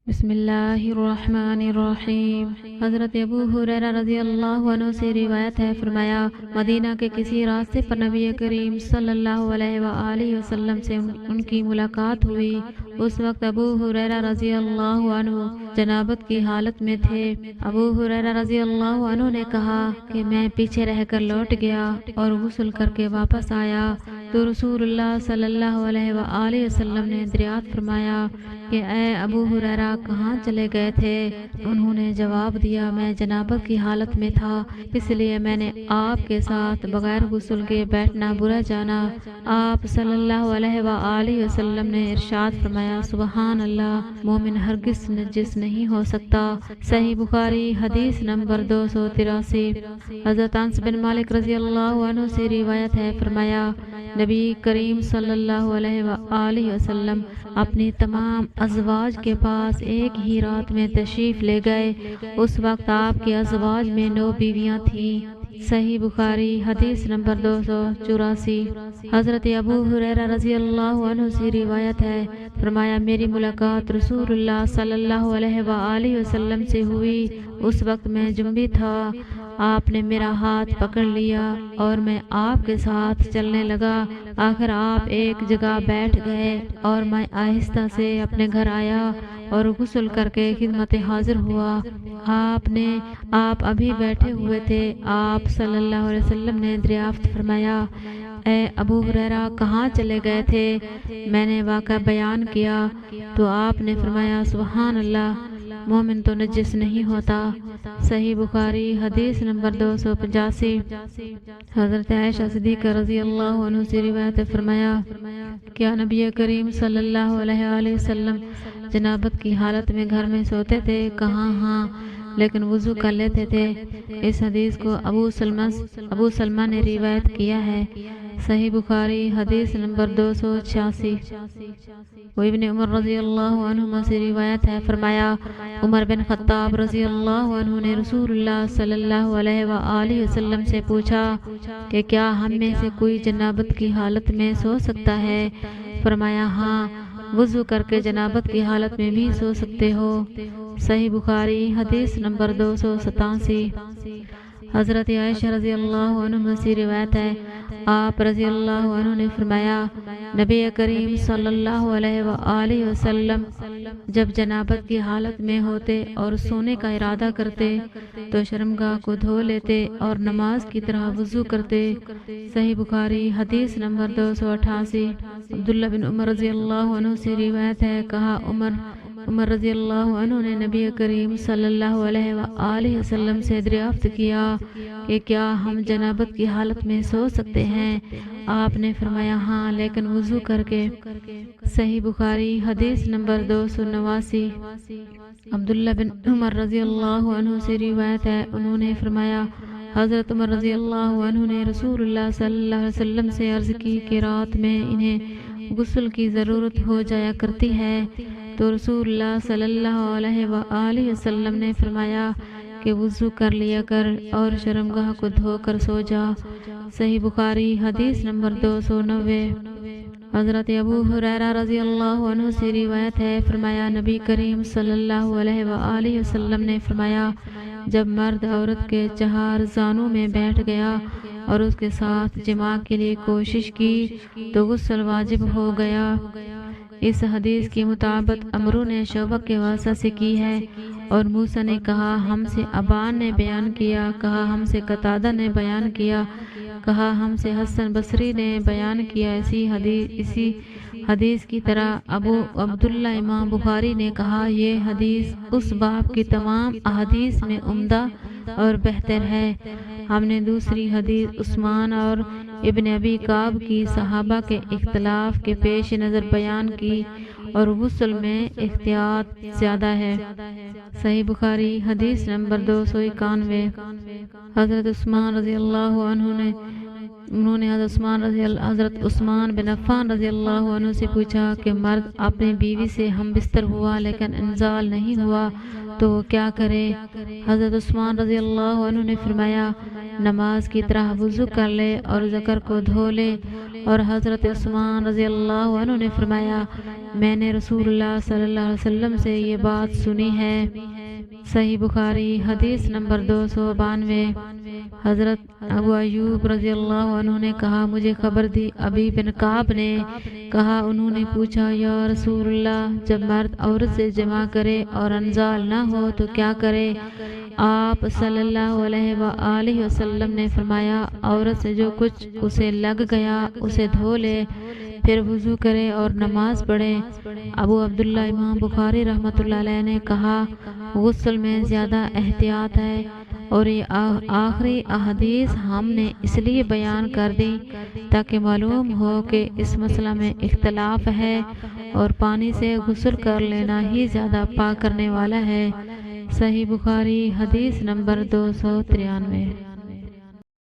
بسم اللہ الرحمن الرحیم۔ حضرت ابو ہریرہ رضی اللہ عنہ سے روایت ہے، فرمایا مدینہ کے کسی راستے پر نبی کریم صلی اللہ علیہ وآلہ وسلم سے ان کی ملاقات ہوئی۔ اس وقت ابو ہریرہ رضی اللہ عنہ جنابت کی حالت میں تھے۔ ابو ہریرہ رضی اللہ عنہ نے کہا کہ میں پیچھے رہ کر لوٹ گیا اور غسل کر کے واپس آیا تو رسول اللہ صلی اللہ علیہ وآلہ وسلم نے دریافت فرمایا کہ اے ابو ہریرہ کہاں چلے گئے تھے؟ انہوں نے جواب دیا، میں جنابت کی حالت میں تھا، اس لیے میں نے آپ کے ساتھ بغیر غسل کے بیٹھنا برا جانا۔ آپ صلی اللہ علیہ وآلہ وسلم نے ارشاد فرمایا، سبحان اللہ، مومن ہرگز نجس نہیں ہو سکتا۔ صحیح بخاری حدیث نمبر 283۔ حضرت انس بن مالک رضی اللہ عنہ سے روایت ہے، فرمایا نبی کریم صلی اللہ علیہ وآلہ وسلم اپنی تمام ازواج کے پاس ایک ہی رات میں تشریف لے گئے۔ اس وقت آپ کے ازواج میں 9 بیویاں تھیں۔ صحیح بخاری حدیث نمبر 284۔ حضرت ابو ہریرہ رضی اللہ عنہ سے روایت ہے، فرمایا میری ملاقات رسول اللہ صلی اللہ علیہ وآلہ وسلم سے ہوئی۔ اس وقت میں جنبی تھا، آپ نے میرا ہاتھ پکڑ لیا اور میں آپ کے ساتھ چلنے لگا۔ آخر آپ ایک جگہ بیٹھ گئے اور میں آہستہ سے اپنے گھر آیا اور غسل کر کے خدمت حاضر ہوا۔ آپ ابھی بیٹھے ہوئے تھے۔ آپ صلی اللہ علیہ وسلم نے دریافت فرمایا، اے ابو ہریرہ کہاں چلے گئے تھے؟ میں نے واقعہ بیان کیا تو آپ نے فرمایا، سبحان اللہ، مومن تو نجس نہیں ہوتا۔ صحیح بخاری حدیث نمبر 285۔ حضرت عائشہ صدیقہ رضی اللہ عنہ سے روایت ہے، فرمایا کیا نبی کریم صلی اللہ علیہ وآلہ وسلم جنابت کی حالت میں گھر میں سوتے تھے؟ کہاں ہاں، لیکن وضو کر لیتے تھے۔ اس حدیث کو ابو سلمہ نے روایت کیا ہے۔ صحیح بخاری حدیث نمبر 286۔ ابن عمر رضی اللہ عنہما سے روایت ہے، فرمایا عمر بن خطاب رضی اللہ عنہ نے رسول اللہ صلی اللہ علیہ وآلہ وسلم سے پوچھا کہ کیا ہم میں سے کوئی جنابت کی حالت میں سو سکتا ہے؟ فرمایا ہاں، وضو کر کے جنابت کی حالت میں بھی سو سکتے ہو۔ صحیح بخاری حدیث نمبر 287۔ حضرت عائشہ رضی اللہ عنہ سے روایت ہے، آپ رضی اللہ عنہ نے فرمایا نبی کریم صلی اللہ علیہ وآلہ وسلم جب جنابت کی حالت میں ہوتے اور سونے کا ارادہ کرتے تو شرمگاہ کو دھو لیتے اور نماز کی طرح وضو کرتے۔ صحیح بخاری حدیث نمبر 288۔ عبداللہ بن عمر رضی اللہ عنہ سے روایت ہے، کہا عمر رضی اللہ عنہ نے نبی کریم صلی اللہ علیہ وآلہ وسلم سے دریافت کیا کہ کیا ہم جنابت کی حالت میں سو سکتے ہیں؟ آپ نے فرمایا ہاں، لیکن وضو کر کے۔ صحیح بخاری حدیث نمبر 289۔ عبداللہ بن عمر رضی اللہ عنہ سے روایت ہے، انہوں نے فرمایا حضرت عمر رضی اللہ عنہ نے رسول اللہ صلی اللہ علیہ وسلم سے عرض کی کہ رات میں انہیں غسل کی ضرورت ہو جایا کرتی ہے تو رسول اللہ صلی اللہ علیہ وآلہ وسلم نے فرمایا کہ وضو کر لیا کر اور شرمگاہ کو دھو کر سو جا۔ صحیح بخاری حدیث نمبر 290۔ حضرت ابو ہریرہ رضی اللہ عنہ سے روایت ہے، فرمایا نبی کریم صلی اللہ علیہ وآلہ وسلم نے فرمایا جب مرد عورت کے 4 زانوں میں بیٹھ گیا اور اس کے ساتھ جماع کے لیے کوشش کی تو غسل واجب ہو گیا۔ اس حدیث کی مطابقت عمرو نے شعبہ کے واسطہ سے کی ہے اور موسیٰ نے کہا ہم سے ابان نے بیان کیا، کہا ہم سے قتادہ نے بیان کیا، کہا ہم سے حسن بصری نے بیان کیا۔ اسی حدیث کی طرح ابو عبداللہ امام بخاری نے کہا یہ حدیث اس باب کی تمام احادیث میں عمدہ اور بہتر ہے۔ ہم نے دوسری حدیث عثمان اور ابن ابی کعب کی صحابہ کے اختلاف کے پیش نظر بیان کی اور غسل میں احتیاط زیادہ ہے۔ صحیح بخاری حدیث نمبر 291۔ حضرت عثمان رضی اللہ عنہ نے حضرت عثمان بن عفان رضی اللہ عنہ سے پوچھا کہ مرد اپنی بیوی سے ہم بستر ہوا لیکن انزال نہیں ہوا تو وہ کیا کرے؟ حضرت عثمان رضی اللہ عنہ نے فرمایا نماز کی طرح وضو کر لے اور ذکر کو دھو لے، اور حضرت عثمان رضی اللہ عنہ نے فرمایا میں نے رسول اللہ صلی اللہ علیہ وسلم سے یہ بات سنی ہے۔ صحیح بخاری حدیث نمبر 292۔ حضرت ابو ایوب رضی اللہ عنہ نے کہا مجھے خبر دی ابی بن کعب نے کہا انہوں نے پوچھا یا رسول اللہ جب مرد عورت سے جمع کرے اور انزال نہ ہو تو کیا کرے؟ آپ صلی اللہ علیہ وآلہ وسلم نے فرمایا عورت سے جو کچھ اسے لگ گیا اسے دھو لے، پھر وضو کرے اور نماز پڑھے۔ ابو عبداللہ امام بخاری رحمۃ اللہ علیہ نے کہا غسل میں زیادہ احتیاط ہے، اور یہ آخری احادیث ہم نے اس لیے بیان کر دی تاکہ معلوم ہو کہ اس مسئلہ میں اختلاف ہے اور پانی سے غسل کر لینا ہی زیادہ پاک کرنے والا ہے۔ صحیح بخاری حدیث نمبر 293۔